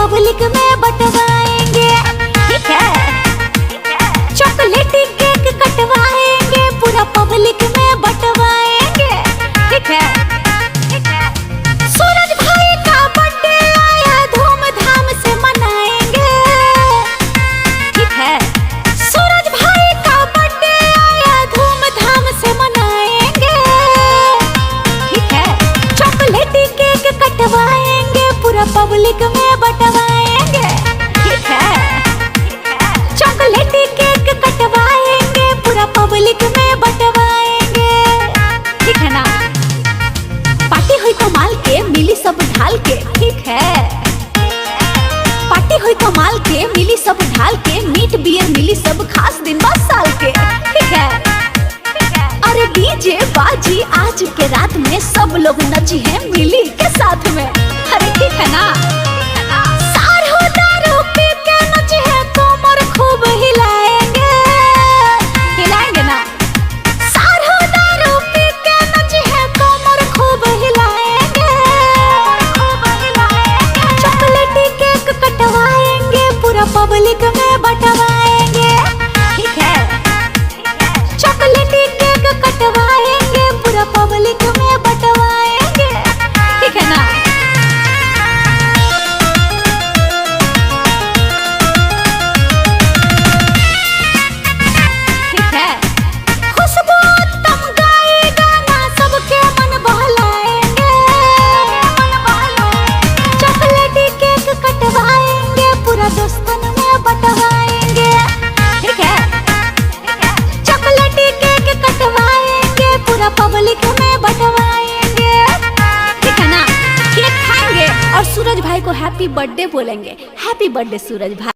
Public में बंटवाएंगे। ठीक है, चॉकलेटी केक कटवाएंगे, पूरा पब्लिक में बंटवाएंगे। ठीक है, सूरज भाई का बर्थडे आया, धूमधाम से मनाएंगे। ठीक है, सूरज भाई का बर्थडे आया, धूमधाम से मनाएंगे। ठीक है, चॉकलेटी केक कटवाएंगे, पूरा पब्लिक में बंटवाएंगे। ठीक है, चॉकलेटी केक कटवाएंगे, पूरा पब्लिक में बंटवाएंगे। ठीक है ना, पार्टी हुई कमाल के, मिली सब ढाल के। ठीक है, पार्टी हुई कमाल के, मिली सब ढाल के, मीट बियर मिली सब, खास दिन बस साल के। ठीक है, अरे डीजे बाजी आज के रात में, सब लोग नची हैं मिली के साथ में। अरे ठीक है ना, सारो दारू पी के नचे हैं, कमर खूब हिलाएंगे। हिलाएंगे ना, सारो दारू पी के नचे हैं, कमर खूब हिलाएंगे। चॉकलेटी केक कटवाएंगे, पूरा पब्लिक में बंटवाएंगे। ठीक है, चॉकलेटी केक कटवाएंगे, पूरा पब्लिक में बंटवाएंगे। ठीक है ना, ठीक है, खुशबू उत्तम गाए गाना, सबके मन बहलाएंगे। चॉकलेटी केक कटवाएंगे, पूरा दोस्तन में बंटवाएंगे। ठीक है, चॉकलेटी केक कटवाएंगे, पूरा पब्लिक में बंटवाएंगे। ठीक है ना, केक खाएंगे और सूरज भाई को हैप्पी बर्थडे बोलेंगे। हैप्पी बर्थडे सूरज भाई।